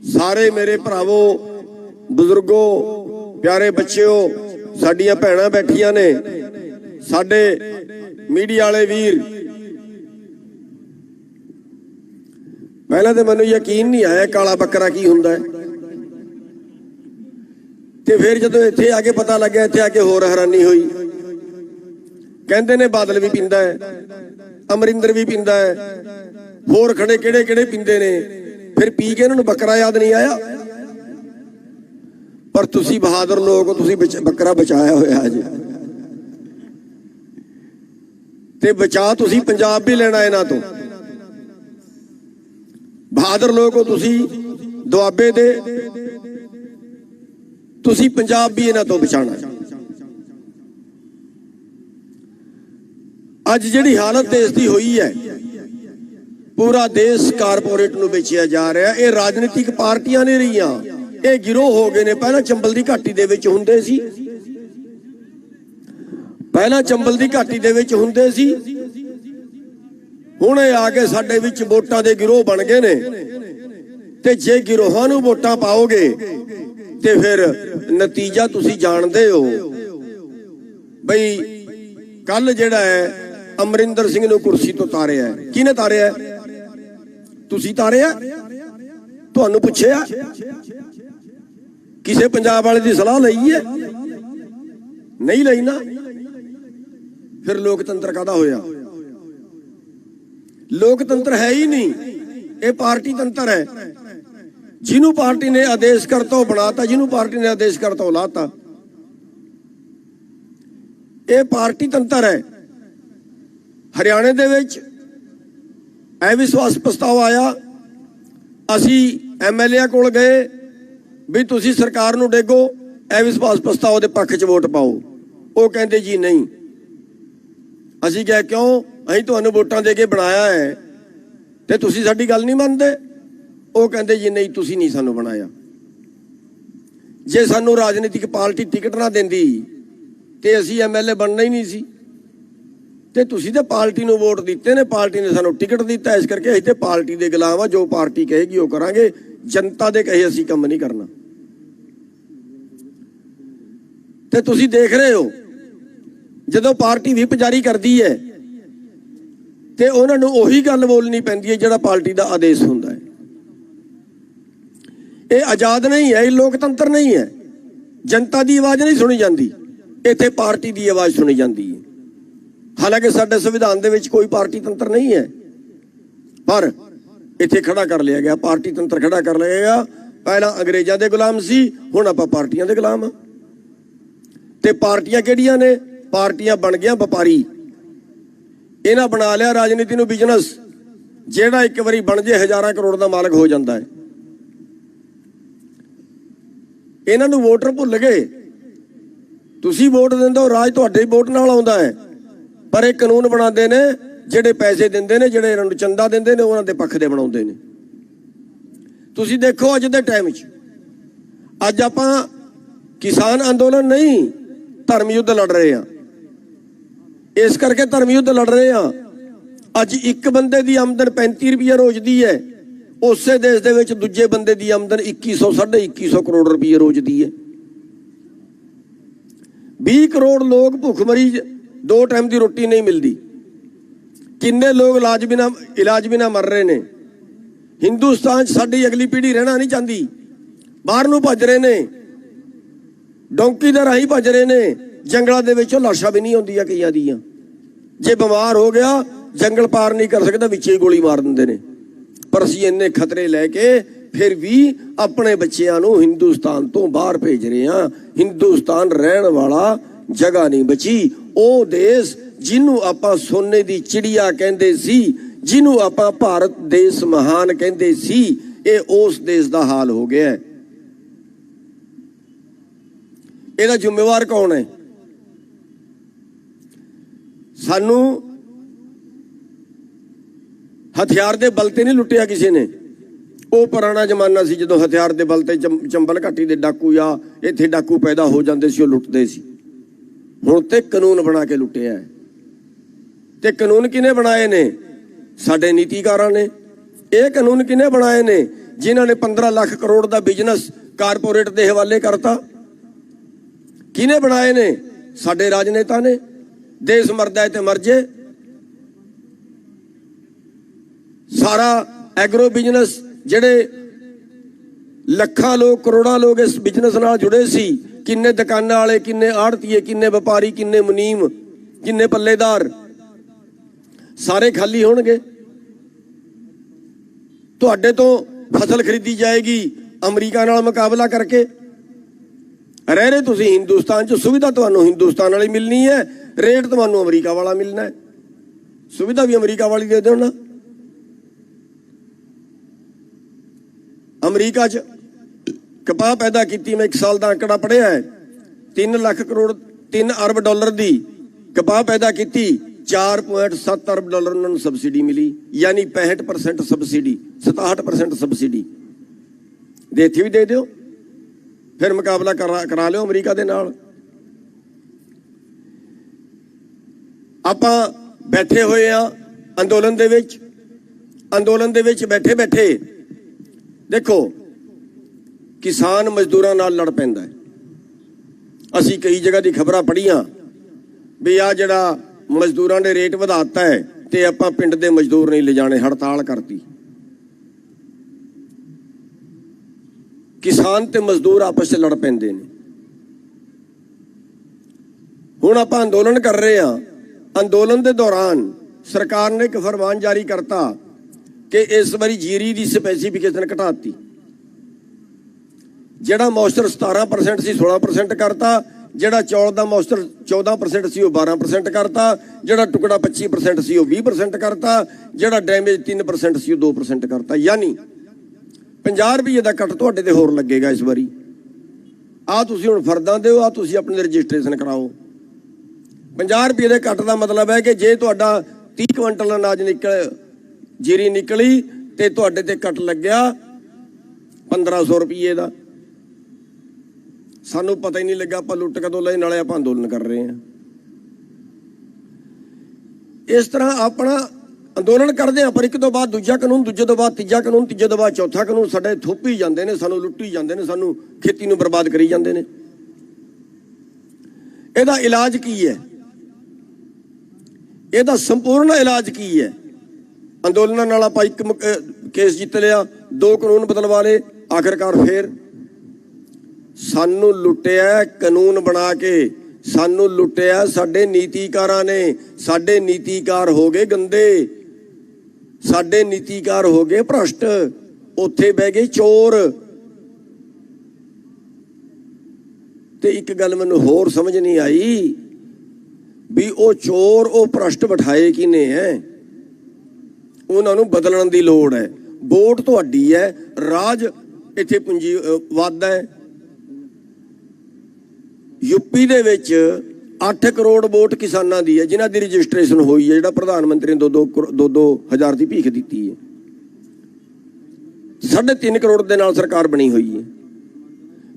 सारे मेरे भरावो बुजुर्गो प्यारे बच्चों साडियां भैणां बैठियां ने साडे मीडिया वाले वीर पहले तो मैनूं यकीन नहीं आया काला बकरा की हुंदा है ते फिर जदों इत्थे आके पता लग्या इत्थे आके होर हैरानी हुई। कहंदे ने बादल भी पींदा है अमरिंदर भी पींदा है होर खड़े किहड़े किहड़े पींदे ने फिर पी के इन्हां नूं बकरा याद नहीं आया। पर तुसी बहादुर लोग तुसी बकरा बचाया होया जी ते बचा तुसी पंजाब भी लेना इन्हां तों। बहादुर लोग हो तुसी दुआबे दे तुसी पंजाब भी इन्हां तों बचाना। अज जिहड़ी हालत देश दी होई है पूरा देश कारपोरेट नूं बेचिया जा रहा है। ये राजनीतिक पार्टियां नहीं रहियां ये गिरोह हो गए ने। पहला चंबल दी घाटी दे विच हुंदे सी पहला चंबल दी घाटी दे विच हुंदे सी हुण आके साडे विच वोटां दे गिरोह बन गए ने ते जे गिरोहां नूं वोटां पाओगे ते फिर नतीजा तुसी जानदे हो। बई कल जिहड़ा है अमरिंदर सिंह नूं कुर्सी तो तारिया है किहने तारिया है तुसी तारिया तुहानूं पुछिया किसे पंजाब वाले की सलाह लई है नहीं लई ना। फिर लोकतंत्र काहदा होया लोकतंत्र है ही नहीं ये पार्टी तंत्र है। जिन्हों पार्टी ने आदेश करता बनाता जिन्हों पार्टी ने आदेश करता लाता ये पार्टी तंत्र है। हरियाणे दे विच अविश्वास प्रस्ताव आया असी MLA कोल गए भी तुसी सरकार नूं डेगो अविश्वास प्रस्ताव दे पक्ष च वोट पाओ। वो कहंदे जी नहीं असी कहा क्यों असीं तुहानूं वोटां दे के बनाया है ते तुसी साडी गल नहीं मनदे। वो कहंदे जी नहीं तुसी नहीं सानूं बनाया जे सानूं राजनीतिक पार्टी टिकट ना देंदी ते असी MLA बनना ही नहीं सी ते तुसी ते पार्टी नूं वोट दिते ने पार्टी ने सानूं टिकट दिता इस करके असीं ते पार्टी दे गुलाम आ जो पार्टी कहेगी वो करांगे जनता दे कहे असीं काम नहीं करना। ते तुसी देख रहे हो जदों पार्टी व्हिप जारी करदी है ते उन्हां नूं ओही गल बोलनी पैंदी है जिहड़ा पार्टी दा आदेश हुंदा है। ये आजाद नहीं है ये लोकतंत्र नहीं है। जनता की आवाज़ नहीं सुनी जाती इत्थे पार्टी की आवाज़ सुनी जाती है। हालांकि साडे संविधान दे विच कोई पार्टी तंत्र नहीं है पर इत्थे खड़ा कर लिया गया पार्टी तंत्र खड़ा कर लिया गया। पहला अंग्रेजां दे गुलाम सी हुण आपां पार्टियां दे गुलाम आ ते पार्टियां किहड़ियां ने पार्टियां बन गया व्यापारी। इन्हां बना लिया राजनीति नूं बिजनेस जिहड़ा एक बारी बन जे हज़ारां करोड़ का मालक हो जाता है। इन्हां नूं वोटर भुल गए तुसी वोट दिंदे हो राज तुहाडे वोट नाल आउंदा है पर एक कानून बनाते ने जिहड़े पैसे दिंदे ने जिहड़े इन्हां नूं चंदा दिंदे ने उन्हां दे पक्ष दे बनाउंदे ने। तुसी देखो अज दे टाइम च अज आपां किसान अंदोलन नहीं धर्म युद्ध लड़ रहे हैं। इस करके धर्म युद्ध लड़ रहे हैं अज एक बंदे की आमदन 35 रुपये रोज दी है उस देश दे विच दूजे बंदे की आमदन 2100 साढ़े 2100 करोड़ रुपये रोज दी है। 20 करोड़ लोग भुखमरी 2 टाइम की रोटी नहीं मिलती। किन्ने लोग इलाज बिना मर रहे ने। हिंदुस्तान साडी अगली पीढ़ी रहना नहीं चाहती बाहर नूं भज रहे ने डोंकी दे राही भज रहे ने। जंगलों दे विचों लाशां भी नहीं आउंदियां कईयां दियां जे बीमार हो गया जंगल पार नहीं कर सकता विचे गोली मार दिंदे ने। पर असीं इन्ने खतरे लैके फिर भी अपने बच्चों नूं हिंदुस्तान तो बाहर भेज रहे हैं। हिंदुस्तान रहन वाला जगह नहीं बची। वो देश जिन्हों आपां सोने दी चिड़िया कहंदे सी जिन्हों आपां भारत देश महान कहंदे सी ये उस देश का हाल हो गया है। ਇਹਦਾ ਜ਼ਿੰਮੇਵਾਰ कौन है? सानू हथियार के बल ते नहीं लुटिया किसी ने। वो पुराना जमाना सी जो हथियार के बल ते चंबल घाटी के डाकू या इत्थे डाकू पैदा हो जाते सी लुटते सी। हुण ते कानून बना के लुटिया है। ते कानून किने बनाए ने? साडे नीतिकारां ने। ये कानून किने बनाए ने? जिन्हां ने 15 लाख करोड़ का बिजनेस कारपोरेट के हवाले करता? किने बनाए ने? साडे राजनेता ने। देश मरदा है ते मर जे। सारा एग्रो बिजनेस जिहड़े ਲੱਖਾਂ लोग करोड़ां लोग इस बिजनेस नाल जुड़े सी, किन्ने दुकानां वाले, किन्ने आड़तीए, किन्ने व्यापारी, किन्ने मुनीम, किन्ने पल्लेदार, सारे खाली होणगे। तुहाडे तो फसल खरीदी जाएगी अमरीका नाल मुकाबला करके। रह रहे तुसीं हिंदुस्तान च, सुविधा तुहानूं हिंदुस्तान वाली मिलनी है, रेट तुहानूं अमरीका वाला मिलना है। सुविधा भी अमरीका वाली दे दो ना। अमरीका च कपाह पैदा की, मैं 1 साल का आंकड़ा पढ़िया है, 3 लाख करोड़ 3 अरब डॉलर की कपाह पैदा की, 4.7 अरब डॉलर उन्होंने सबसिडी मिली, यानी 65% सबसिडी, 67% सबसिडी। देती भी दे दो, फिर मुकाबला करा लो अमरीका दे नाल। आपां बैठे हुए आ अंदोलन दे विच, अंदोलन दे विच बैठे बैठे देखो किसान मजदूरां नाल लड़ पैंदा है। असी कई जगह की खबरां पढ़ियां भी आ जिहड़ा मजदूरां ने रेट वधाता है ते आपां पिंड दे मजदूर नहीं ले जाने, हड़ताल करती। किसान ते मजदूर आपस में लड़ पैंदे ने। हुण आपां अंदोलन कर रहे हैं। अंदोलन के दौरान सरकार ने एक फरमान जारी करता कि इस बारी जीरी की स्पैसीफिकेशन घटाती। जिहड़ा मॉइस्चर 17% सी 16% करता, जिहड़ा चौल का मॉइस्चर 14% सी 12% करता, जिहड़ा टुकड़ा 25% सी 20% करता, जिहड़ा डैमेज 3% सी 2% करता। यानी 50 रुपये का कट तुहाडे ते होर लगेगा इस बारी। आ तुसीं हुण फर्दां दिओ, आ तुसीं अपनी रजिस्ट्रेशन कराओ। 50 रुपये के कट का मतलब है कि जे तुहाडा 30 क्विंटल अनाज जीरी निकली ते तुहाडे ते कट लग्या 1500 रुपये का। सानू पता ही नहीं लगा आपां लुट कदों लए, नाले आपां अंदोलन कर रहे हैं। इस तरह अपना अंदोलन करते हैं, पर एक तो बाद दूजा कानून, दूजे तो बाद तीजा कानून, तीजे तो बाद चौथा कानून साडे थोपी जाते हैं, सानू लुट्टी जाते हैं, सानू खेती नूं बर्बाद करी जाते हैं। इहदा इलाज की है? इहदा संपूर्ण इलाज की है? अंदोलनां नाल आपां एक केस जित लिया, 2 कानून बदलवा ले, आखिरकार फिर सानू लुटिया कानून बना के, सानू लुटिया साडे नीतिकारां ने। साडे नीतिकार हो गए गंदे, साडे नीतिकार हो गए भ्रष्ट, उत्थे बह गए चोर। ते एक गल मैनूं होर समझ नहीं आई भी वो चोर वो भ्रष्ट बिठाए किने है? उन्हां नूं बदलण दी लोड़ है। वोट तुहाडी है, राज इत्थे पूंजीवाद है। यूपी दे विच 8 करोड़ वोट किसानां दी है, जिन्हां दी रजिस्ट्रेशन हुई है, जिहड़ा प्रधानमंत्री ने 2-2 हज़ार की भीख दी है। 3.5 करोड़ दे नाल सरकार बनी हुई है।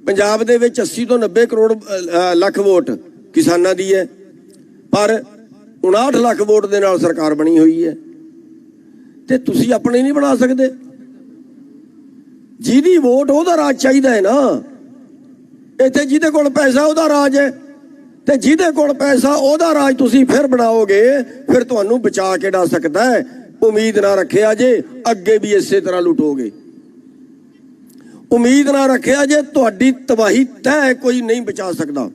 पंजाब दे विच 80 तो 90 करोड़ लख वोट किसानां दी है, पर 59 लाख वोट दे नाल सरकार बनी हुई है। ते तुसीं अपने नहीं बना सकदे? जिहदी वोट ओहदा राज चाहिदा है ना। इत्थे जिहदे कोल पैसा ओहदा राज है, ते जिहदे कोल पैसा ओहदा राज तुसीं फिर बनाओगे, फिर तुहानूं बचा के डा सकदा है। उम्मीद ना रखिया जे अगे भी इसे तरह लुटोगे। उम्मीद ना रखिया जे तुहाडी तबाही तय कोई नहीं बचा सकता।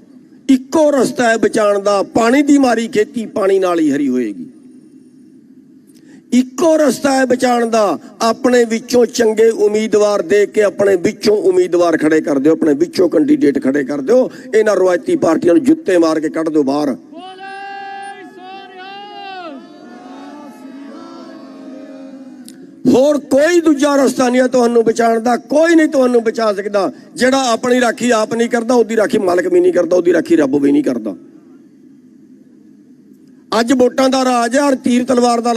इक्को रस्ता है बचाण दा, पानी दी मारी खेती पानी नाल ही हरी होएगी। इक्को रस्ता है बचाण दा, अपने विचों चंगे उम्मीदवार दे के अपने विचों उम्मीदवार खड़े कर दो, अपने विचों कैंडीडेट खड़े कर दो। इन्हां रवायती पार्टियां नूं जुत्ते मार के कढ दो बाहर। होर कोई दूजा रस्ता नहीं है तुहानूं बचाण दा, कोई नहीं तुहानूं बचा सकदा। जिहड़ा अपनी राखी आप नहीं करदा, ओहदी राखी मालक भी नहीं करदा, ओहदी राखी रब भी नहीं करदा। अज वोटां दा राज है और तीर तलवार दा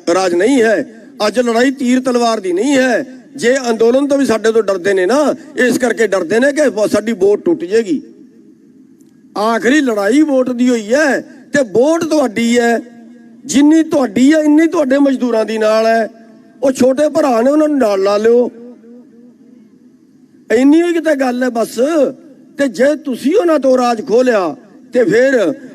राज नहीं है। अज लड़ाई तीर तलवार दी नहीं है। जे अंदोलन तो भी साडे तो डरदे ने ना, इस करके डरदे ने कि साडी वोट टुट जाएगी। आखिरी लड़ाई वोट दी हुई है, ते वोट तुहाडी है। जिन्नी तुहाडी है इन्नी तुहाडे मजदूरां दी नाल है। ਉਹ ਛੋਟੇ ਭਰਾ ਨੇ, ਉਹਨਾਂ ਨੂੰ ਨਾਲ ਲਾ ਲਿਓ। ਇੰਨੀ ਹੀ ਕਿਤੇ ਗੱਲ ਹੈ ਬਸ। ਤੇ ਜੇ ਤੁਸੀਂ ਉਹਨਾਂ ਤੋਂ ਰਾਜ ਖੋਹ ਲਿਆ ਤੇ ਫਿਰ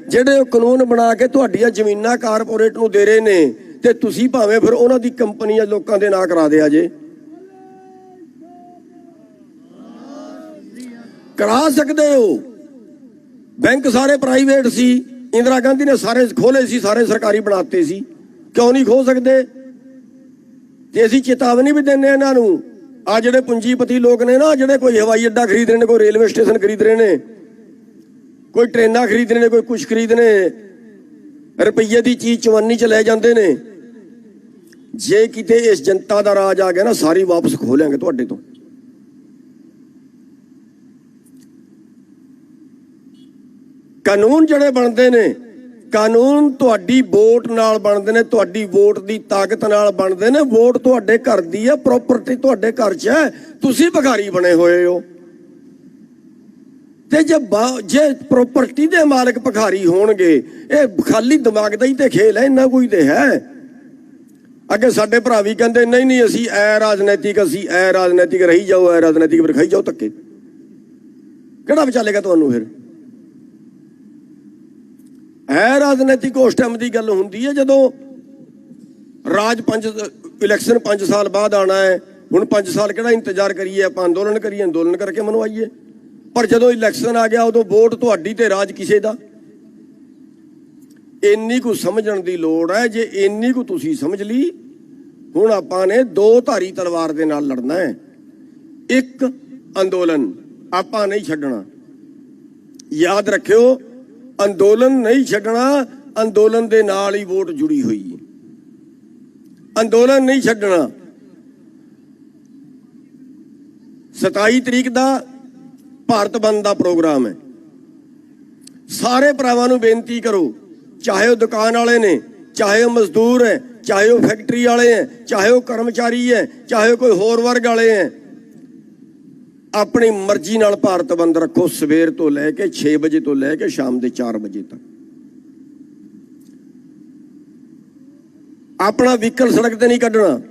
ਜਿਹੜੇ ਕਾਨੂੰਨ ਬਣਾ ਕੇ ਤੁਹਾਡੀਆਂ ਜ਼ਮੀਨਾਂ ਕਾਰਪੋਰੇਟ ਨੂੰ ਦੇ ਰਹੇ ਨੇ, ਤੇ ਤੁਸੀਂ ਭਾਵੇਂ ਫਿਰ ਉਹਨਾਂ ਦੀ ਕੰਪਨੀਆਂ ਲੋਕਾਂ ਦੇ ਨਾਂ ਕਰਾ ਦਿਆ ਜੇ। ਕਰਾ ਸਕਦੇ ਹੋ। ਬੈਂਕ ਸਾਰੇ ਪ੍ਰਾਈਵੇਟ ਸੀ, ਇੰਦਰਾ ਗਾਂਧੀ ਨੇ ਸਾਰੇ ਖੋਲੇ ਸੀ, ਸਾਰੇ ਸਰਕਾਰੀ ਬਣਾਤੇ ਸੀ, ਕਿਉਂ ਨਹੀਂ ਖੋਲ ਸਕਦੇ? ਤੇ ਅਸੀਂ ਚੇਤਾਵਨੀ ਵੀ ਦਿੰਦੇ ਇਹਨਾਂ ਨੂੰ। ਆ ਜਿਹੜੇ ਪੂੰਜੀਪਤੀ ਲੋਕ ਨੇ ਨਾ, ਜਿਹੜੇ ਕੋਈ ਹਵਾਈ ਅੱਡਾ ਖਰੀਦ ਰਹੇ ਨੇ, ਕੋਈ ਰੇਲਵੇ ਸਟੇਸ਼ਨ ਖਰੀਦ ਰਹੇ ਨੇ, ਕੋਈ ਟ੍ਰੇਨਾਂ ਖਰੀਦ ਰਹੇ ਨੇ, ਕੋਈ ਕੁਛ ਖਰੀਦ ਨੇ, ਰੁਪਈਏ ਦੀ ਚੀਜ਼ ਚਵੰਨੀ ਚ ਲੈ ਜਾਂਦੇ ਨੇ। ਜੇ ਕਿਤੇ ਇਸ ਜਨਤਾ ਦਾ ਰਾਜ ਆ ਗਿਆ ਨਾ, ਸਾਰੀ ਵਾਪਸ ਖੋਹ ਲਿਆਂਗੇ ਤੁਹਾਡੇ ਤੋਂ। ਕਾਨੂੰਨ ਜਿਹੜੇ ਬਣਦੇ ਨੇ, ਕਾਨੂੰਨ ਤੁਹਾਡੀ ਵੋਟ ਨਾਲ ਬਣਦੇ ਨੇ, ਤੁਹਾਡੀ ਵੋਟ ਦੀ ਤਾਕਤ ਨਾਲ ਬਣਦੇ ਨੇ। ਵੋਟ ਤੁਹਾਡੇ ਘਰ ਦੀ ਹੈ, ਪ੍ਰੋਪਰਟੀ ਤੁਹਾਡੇ ਘਰ 'ਚ ਹੈ, ਤੁਸੀਂ ਭਿਖਾਰੀ ਬਣੇ ਹੋਏ ਹੋ। ਤੇ ਜੇ ਪ੍ਰੋਪਰਟੀ ਦੇ ਮਾਲਕ ਭਿਖਾਰੀ ਹੋਣਗੇ, ਇਹ ਖਾਲੀ ਦਿਮਾਗ ਦਾ ਹੀ ਤੇ ਖੇਲ ਹੈ, ਇੰਨਾ ਕੋਈ ਤੇ ਹੈ। ਅੱਗੇ ਸਾਡੇ ਭਰਾ ਵੀ ਕਹਿੰਦੇ ਨਹੀਂ ਨਹੀਂ ਅਸੀਂ ਐ ਰਾਜਨੀਤਿਕ, ਅਸੀਂ ਐ ਰਾਜਨੀਤਿਕ, ਰਹੀ ਜਾਓ ਐ ਰਾਜਨੀਤਿਕ, ਫਿਰ ਖਾਈ ਜਾਓ ਧੱਕੇ। ਕਿਹੜਾ ਵਿਚਾਲੇਗਾ ਤੁਹਾਨੂੰ ਫਿਰ? ਹੈ ਰਾਜਨੀਤਿਕ ਉਸ ਟਾਈਮ ਦੀ ਗੱਲ ਹੁੰਦੀ ਹੈ ਜਦੋਂ ਰਾਜ ਇਲੈਕਸ਼ਨ 5 ਸਾਲ ਬਾਅਦ ਆਣਾ ਹੈ। ਹੁਣ 5 ਸਾਲ ਕਿਹੜਾ ਇੰਤਜ਼ਾਰ ਕਰੀਏ ਆਪਾਂ? ਅੰਦੋਲਨ ਕਰੀਏ, ਅੰਦੋਲਨ ਕਰਕੇ ਮਨਵਾਈਏ। ਪਰ ਜਦੋਂ ਇਲੈਕਸ਼ਨ ਆ ਗਿਆ, ਉਦੋਂ ਵੋਟ ਤੁਹਾਡੀ ਤੇ ਰਾਜ ਕਿਸੇ ਦਾ। ਇੰਨੀ ਕੁ ਸਮਝਣ ਦੀ ਲੋੜ ਹੈ। ਜੇ ਇੰਨੀ ਕੁ ਤੁਸੀਂ ਸਮਝ ਲਈ, ਹੁਣ ਆਪਾਂ ਨੇ 2 ਧਾਰੀ ਤਲਵਾਰ ਦੇ ਨਾਲ ਲੜਨਾ ਹੈ। ਇੱਕ ਅੰਦੋਲਨ ਆਪਾਂ ਨਹੀਂ ਛੱਡਣਾ। ਯਾਦ ਰੱਖਿਓ, ਅੰਦੋਲਨ ਨਹੀਂ ਛੱਡਣਾ। ਅੰਦੋਲਨ ਦੇ ਨਾਲ ਹੀ ਵੋਟ ਜੁੜੀ ਹੋਈ ਹੈ। ਅੰਦੋਲਨ ਨਹੀਂ ਛੱਡਣਾ। 27 ਤਰੀਕ ਦਾ ਭਾਰਤ ਬੰਦ ਦਾ ਪ੍ਰੋਗਰਾਮ ਹੈ। ਸਾਰੇ ਭਰਾਵਾਂ ਨੂੰ ਬੇਨਤੀ ਕਰੋ, ਚਾਹੇ ਉਹ ਦੁਕਾਨ ਵਾਲੇ ਨੇ, ਚਾਹੇ ਉਹ ਮਜ਼ਦੂਰ ਹੈ, ਚਾਹੇ ਉਹ ਫੈਕਟਰੀ ਵਾਲੇ ਹੈ, ਚਾਹੇ ਉਹ ਕਰਮਚਾਰੀ ਹੈ, ਚਾਹੇ ਕੋਈ ਹੋਰ ਵਰਗ ਵਾਲੇ ਹੈ, ਆਪਣੀ ਮਰਜ਼ੀ ਨਾਲ ਭਾਰਤ ਬੰਦ ਰੱਖੋ। ਸਵੇਰ ਤੋਂ ਲੈ ਕੇ 6 ਵਜੇ ਤੋਂ ਲੈ ਕੇ ਸ਼ਾਮ ਦੇ 4 ਵਜੇ ਤੱਕ। ਆਪਣਾ ਵਹੀਕਲ ਸੜਕ ਤੇ ਨਹੀਂ ਕੱਢਣਾ,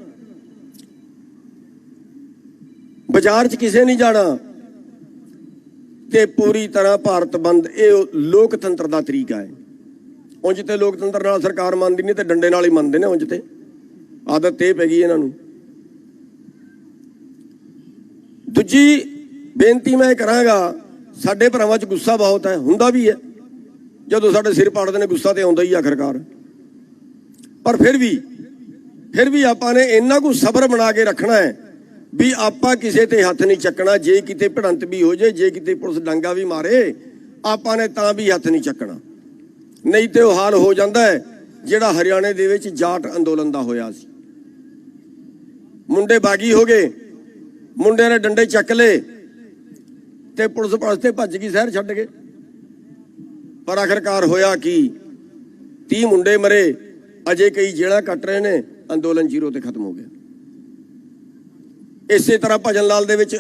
ਬਾਜ਼ਾਰ 'ਚ ਕਿਸੇ ਨਹੀਂ ਜਾਣਾ, ਤੇ ਪੂਰੀ ਤਰ੍ਹਾਂ ਭਾਰਤ ਬੰਦ। ਇਹ ਲੋਕਤੰਤਰ ਦਾ ਤਰੀਕਾ ਹੈ। ਉਂਝ ਤੇ ਲੋਕਤੰਤਰ ਨਾਲ ਸਰਕਾਰ ਮੰਨਦੀ ਨਹੀਂ, ਤੇ ਡੰਡੇ ਨਾਲ ਹੀ ਮੰਨਦੇ ਨੇ। ਉਂਝ ਤੇ ਆਦਤ ਇਹ ਪੈ ਗਈ ਇਹਨਾਂ ਨੂੰ। ਦੂਜੀ ਬੇਨਤੀ ਮੈਂ ਕਰਾਂਗਾ, ਸਾਡੇ ਭਰਾਵਾਂ 'ਚ ਗੁੱਸਾ ਬਹੁਤ ਹੈ, ਹੁੰਦਾ ਵੀ ਹੈ। ਜਦੋਂ ਸਾਡੇ ਸਿਰ ਪਾੜਦੇ ਨੇ, ਗੁੱਸਾ ਤੇ ਆਉਂਦਾ ਹੀ ਆਖਰਕਾਰ। ਪਰ ਫਿਰ ਵੀ ਆਪਾਂ ਨੇ ਇੰਨਾ ਕੁ ਸਬਰ ਬਣਾ ਕੇ ਰੱਖਣਾ ਹੈ ਵੀ ਆਪਾਂ ਕਿਸੇ ਤੇ ਹੱਥ ਨਹੀਂ ਚੱਕਣਾ। ਜੇ ਕਿਤੇ ਭਿੜੰਤ ਵੀ ਹੋ ਜਾਏ, ਜੇ ਕਿਤੇ ਪੁਲਿਸ ਡਾਂਗਾ ਵੀ ਮਾਰੇ, ਆਪਾਂ ਨੇ ਤਾਂ ਵੀ ਹੱਥ ਨਹੀਂ ਚੱਕਣਾ। ਨਹੀਂ ਤੇ ਉਹ ਹਾਲ ਹੋ ਜਾਂਦਾ ਹੈ ਜਿਹੜਾ ਹਰਿਆਣੇ ਦੇ ਵਿੱਚ ਜਾਟ ਅੰਦੋਲਨ ਦਾ ਹੋਇਆ ਸੀ। ਮੁੰਡੇ ਬਾਗੀ ਹੋ ਗਏ, ਮੁੰਡਿਆਂ ਨੇ ਡੰਡੇ ਚੱਕ ਲਏ ਤੇ ਪੁਲਿਸ ਪਾਸੇ ਭੱਜ ਗਈ, ਸ਼ਹਿਰ ਛੱਡ ਕੇ। ਪਰ ਆਖਰਕਾਰ ਹੋਇਆ ਕੀ? 30 ਮੁੰਡੇ ਮਰੇ, ਅਜੇ ਕਈ ਜੇਲ੍ਹਾਂ ਕੱਟ ਰਹੇ ਨੇ। ਅੰਦੋਲਨ 0 ਤੇ ਖਤਮ ਹੋ ਗਿਆ। ਇਸੇ ਤਰ੍ਹਾਂ ਭਜਨ ਲਾਲ ਦੇ ਵਿੱਚ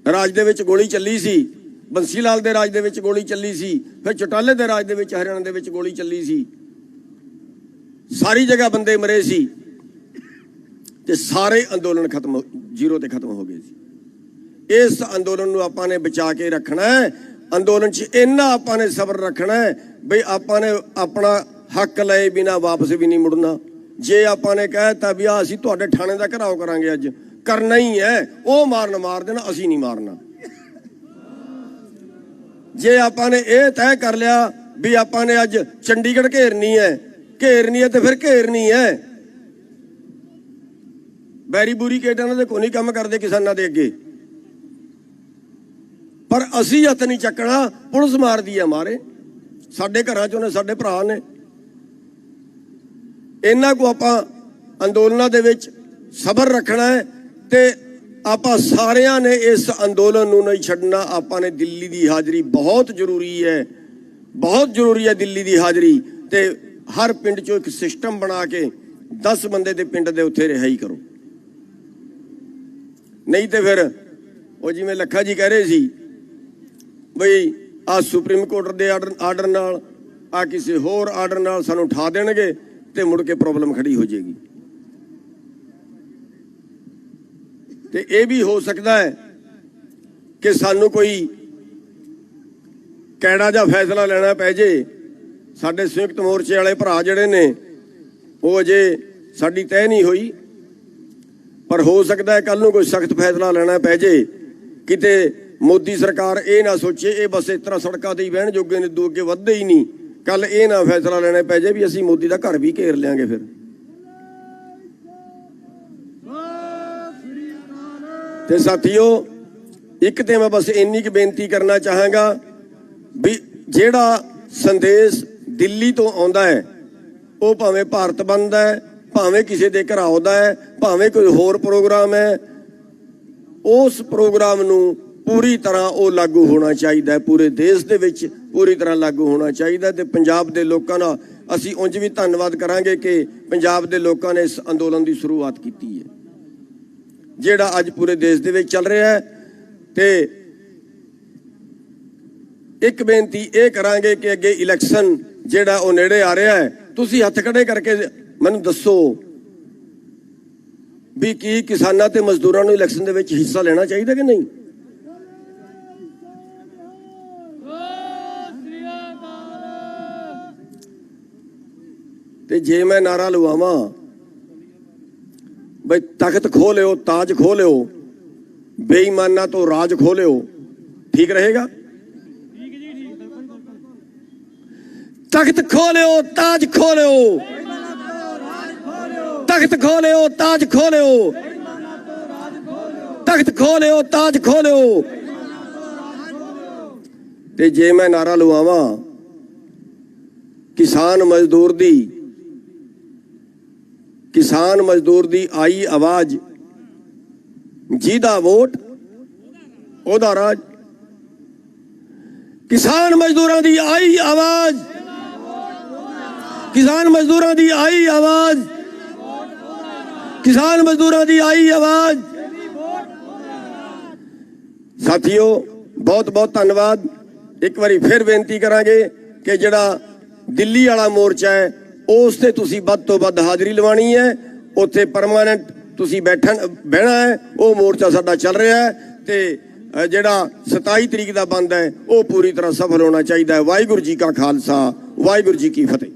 ਰਾਜ ਦੇ ਵਿੱਚ ਗੋਲੀ ਚੱਲੀ ਸੀ, ਬੰਸੀ ਲਾਲ ਦੇ ਰਾਜ ਦੇ ਵਿੱਚ ਗੋਲੀ ਚੱਲੀ ਸੀ, ਫਿਰ ਚੌਟਾਲੇ ਦੇ ਰਾਜ ਦੇ ਵਿੱਚ, ਹਰਿਆਣਾ ਦੇ ਵਿੱਚ ਗੋਲੀ ਚੱਲੀ ਸੀ। ਸਾਰੀ ਜਗ੍ਹਾ ਬੰਦੇ ਮਰੇ ਸੀ ਤੇ ਸਾਰੇ ਅੰਦੋਲਨ 0 ਤੇ ਖਤਮ ਹੋ ਗਏ ਸੀ। ਇਸ ਅੰਦੋਲਨ ਨੂੰ ਆਪਾਂ ਨੇ ਬਚਾ ਕੇ ਰੱਖਣਾ ਹੈ। ਅੰਦੋਲਨ 'ਚ ਇੰਨਾ ਆਪਾਂ ਨੇ ਸਬਰ ਰੱਖਣਾ ਹੈ ਬਈ ਆਪਾਂ ਨੇ ਆਪਣਾ ਹੱਕ ਲਏ ਬਿਨਾਂ ਵਾਪਸ ਵੀ ਨਹੀਂ ਮੁੜਨਾ। ਜੇ ਆਪਾਂ ਨੇ ਕਹਿਤਾ ਵੀ ਅਸੀਂ ਤੁਹਾਡੇ ਥਾਣੇ ਦਾ ਘਿਰਾਓ ਕਰਾਂਗੇ, ਅੱਜ ਕਰਨਾ ਹੀ ਹੈ, ਉਹ ਮਾਰ ਦੇਣਾ, ਅਸੀਂ ਨਹੀਂ ਮਾਰਨਾ। ਜੇ ਆਪਾਂ ਨੇ ਇਹ ਤੈਅ ਕਰ ਲਿਆ ਵੀ ਆਪਾਂ ਨੇ ਅੱਜ ਚੰਡੀਗੜ੍ਹ ਘੇਰਨੀ ਹੈ ਤੇ ਫਿਰ ਘੇਰਨੀ ਹੈ। ਬੈਰੀ ਬੂਰੀ ਕੇਟਾਂ ਦੇ ਕੋਈ ਨਹੀਂ ਕੰਮ ਕਰਦੇ ਕਿਸਾਨਾਂ ਦੇ ਅੱਗੇ, ਪਰ ਅਸੀਂ ਹੱਥ ਨਹੀਂ ਚੱਕਣਾ। ਪੁਲਿਸ ਮਾਰਦੀ ਹੈ ਮਾਰੇ, ਸਾਡੇ ਘਰਾਂ 'ਚੋਂ ਨੇ, ਸਾਡੇ ਭਰਾ ਨੇ। ਇਹਨਾਂ ਕੋ ਆਪਾਂ ਅੰਦੋਲਨਾਂ ਦੇ ਵਿੱਚ ਸਬਰ ਰੱਖਣਾ ਹੈ ਤੇ ਆਪਾਂ ਸਾਰਿਆਂ ਨੇ ਇਸ ਅੰਦੋਲਨ ਨੂੰ ਨਹੀਂ ਛੱਡਣਾ। ਆਪਾਂ ਨੇ ਦਿੱਲੀ ਦੀ ਹਾਜ਼ਰੀ ਬਹੁਤ ਜ਼ਰੂਰੀ ਹੈ, ਬਹੁਤ ਜ਼ਰੂਰੀ ਹੈ ਦਿੱਲੀ ਦੀ ਹਾਜ਼ਰੀ। ਤੇ ਹਰ ਪਿੰਡ 'ਚੋਂ ਇੱਕ ਸਿਸਟਮ ਬਣਾ ਕੇ 10 ਬੰਦੇ ਦੇ ਪਿੰਡ ਦੇ ਉੱਥੇ ਰਿਹਾਈ ਕਰੋ। ਨਹੀਂ ਤੇ ਫਿਰ ਉਹ ਜਿਵੇਂ ਲੱਖਾ ਜੀ ਕਹਿ ਰਹੇ ਸੀ ਬਈ ਆ ਸੁਪਰੀਮ ਕੋਰਟ ਦੇ ਆਰਡਰ ਨਾਲ, ਆ ਕਿਸੇ ਹੋਰ ਆਰਡਰ ਨਾਲ ਸਾਨੂੰ ਉਠਾ ਦੇਣਗੇ ਤੇ ਮੁੜ ਕੇ ਪ੍ਰੋਬਲਮ ਖੜੀ ਹੋ ਜਾਏਗੀ। ਤੇ ਇਹ ਵੀ ਹੋ ਸਕਦਾ ਹੈ ਕਿ ਸਾਨੂੰ ਕੋਈ ਕੈੜਾ ਜਿਹਾ ਫੈਸਲਾ ਲੈਣਾ ਪੈ ਜੇ। ਸਾਡੇ ਸੰਯੁਕਤ ਮੋਰਚੇ ਵਾਲੇ ਭਰਾ ਜਿਹੜੇ ਨੇ ਉਹ ਅਜੇ ਸਾਡੀ ਤੈਅ ਨਹੀਂ ਹੋਈ, ਪਰ ਹੋ ਸਕਦਾ ਹੈ ਕੱਲ ਨੂੰ ਕੋਈ ਸਖਤ ਫੈਸਲਾ ਲੈਣਾ ਪੈ ਜੇ। ਕਿਤੇ ਮੋਦੀ ਸਰਕਾਰ ਇਹ ਨਾ ਸੋਚੇ ਇਹ ਬਸ ਇਸ ਤਰ੍ਹਾਂ ਸੜਕਾਂ ਤੇ ਹੀ ਬਹਿਣ ਜੋਗੇ ਨੇ, ਦੋ ਅੱਗੇ ਵੱਧਦੇ ਹੀ ਨਹੀਂ। ਕੱਲ ਇਹ ਨਾ ਫੈਸਲਾ ਲੈਣਾ ਪੈ ਜੇ ਵੀ ਅਸੀਂ ਮੋਦੀ ਦਾ ਘਰ ਵੀ ਘੇਰ ਲਿਆਂਗੇ। ਫਿਰ ਤੇ ਸਾਥੀਓ, ਇੱਕ ਤੇ ਮੈਂ ਬਸ ਇੰਨੀ ਕੁ ਬੇਨਤੀ ਕਰਨਾ ਚਾਹਾਂਗਾ ਵੀ ਜਿਹੜਾ ਸੰਦੇਸ਼ ਦਿੱਲੀ ਤੋਂ ਆਉਂਦਾ ਹੈ ਉਹ ਭਾਵੇਂ ਭਾਰਤ ਬੰਦ ਹੈ, ਭਾਵੇਂ ਕਿਸੇ ਦੇ ਘਰਾਓ ਦਾ ਹੈ, ਭਾਵੇਂ ਕੋਈ ਹੋਰ ਪ੍ਰੋਗਰਾਮ ਹੈ, ਉਸ ਪ੍ਰੋਗਰਾਮ ਨੂੰ ਪੂਰੀ ਤਰ੍ਹਾਂ ਉਹ ਲਾਗੂ ਹੋਣਾ ਚਾਹੀਦਾ ਹੈ। ਪੂਰੇ ਦੇਸ਼ ਦੇ ਵਿੱਚ ਪੂਰੀ ਤਰ੍ਹਾਂ ਲਾਗੂ ਹੋਣਾ ਚਾਹੀਦਾ। ਤੇ ਪੰਜਾਬ ਦੇ ਲੋਕਾਂ ਦਾ ਅਸੀਂ ਉਂਝ ਵੀ ਧੰਨਵਾਦ ਕਰਾਂਗੇ ਕਿ ਪੰਜਾਬ ਦੇ ਲੋਕਾਂ ਨੇ ਇਸ ਅੰਦੋਲਨ ਦੀ ਸ਼ੁਰੂਆਤ ਕੀਤੀ ਹੈ ਜਿਹੜਾ ਅੱਜ ਪੂਰੇ ਦੇਸ਼ ਦੇ ਵਿੱਚ ਚੱਲ ਰਿਹਾ ਹੈ। ਤੇ ਇੱਕ ਬੇਨਤੀ ਇਹ ਕਰਾਂਗੇ ਕਿ ਅੱਗੇ ਇਲੈਕਸ਼ਨ ਜਿਹੜਾ ਉਹ ਨੇੜੇ ਆ ਰਿਹਾ ਹੈ, ਤੁਸੀਂ ਹੱਥ ਖੜੇ ਕਰਕੇ ਮੈਨੂੰ ਦੱਸੋ ਵੀ ਕੀ ਕਿਸਾਨਾਂ ਤੇ ਮਜ਼ਦੂਰਾਂ ਨੂੰ ਇਲੈਕਸ਼ਨ ਦੇ ਵਿੱਚ ਹਿੱਸਾ ਲੈਣਾ ਚਾਹੀਦਾ ਕਿ ਨਹੀਂ? ਤੇ ਜੇ ਮੈਂ ਨਾਰਾ ਲਵਾਵਾਂ ਬਈ ਤਖਤ ਖੋਹ ਲਿਓ, ਤਾਜ ਖੋਹ ਲਿਓ, ਬੇਈਮਾਨਾਂ ਤੋਂ ਰਾਜ ਖੋਹ ਲਿਓ, ਠੀਕ ਰਹੇਗਾ? ਤਖਤ ਖੋਹ ਲਿਓ, ਤਾਜ ਖੋਹ ਲਿਓ, ਤਖਤ ਖੋਹ ਲਿਓ, ਤਾਜ ਖੋਹ ਲਿਓ, ਤਖਤ ਖੋਹ ਲਿਓ, ਤਾਜ ਖੋਹ ਲਿਓ। ਤੇ ਜੇ ਮੈਂ ਨਾਰਾ ਲਵਾਵਾਂ ਕਿਸਾਨ ਮਜ਼ਦੂਰ ਦੀ ਆਈ ਆਵਾਜ਼, ਜਿਹਦਾ ਵੋਟ ਉਹਦਾ ਰਾਜ। ਕਿਸਾਨ ਮਜ਼ਦੂਰਾਂ ਦੀ ਆਈ ਆਵਾਜ਼, ਕਿਸਾਨ ਮਜ਼ਦੂਰਾਂ ਦੀ ਆਈ ਆਵਾਜ਼, ਕਿਸਾਨ ਮਜ਼ਦੂਰਾਂ ਦੀ ਆਈ ਆਵਾਜ਼। ਸਾਥੀਓ, ਬਹੁਤ ਬਹੁਤ ਧੰਨਵਾਦ। ਇੱਕ ਵਾਰੀ ਫਿਰ ਬੇਨਤੀ ਕਰਾਂਗੇ ਕਿ ਜਿਹੜਾ ਦਿੱਲੀ ਵਾਲਾ ਮੋਰਚਾ ਹੈ ਉਸ ਤੇ ਤੁਸੀਂ ਵੱਧ ਤੋਂ ਵੱਧ ਹਾਜ਼ਰੀ ਲਵਾਉਣੀ ਹੈ। ਉੱਥੇ ਪਰਮਾਨੈਂਟ ਤੁਸੀਂ ਬਹਿਣਾ ਹੈ। ਉਹ ਮੋਰਚਾ ਸਾਡਾ ਚੱਲ ਰਿਹਾ ਹੈ ਤੇ ਜਿਹੜਾ 27 ਤਰੀਕ ਦਾ ਬੰਦ ਹੈ ਉਹ ਪੂਰੀ ਤਰ੍ਹਾਂ ਸਫਲ ਹੋਣਾ ਚਾਹੀਦਾ ਹੈ। ਵਾਹਿਗੁਰੂ ਜੀ ਕਾ ਖਾਲਸਾ, ਵਾਹਿਗੁਰੂ ਜੀ ਕੀ ਫਤਿਹ।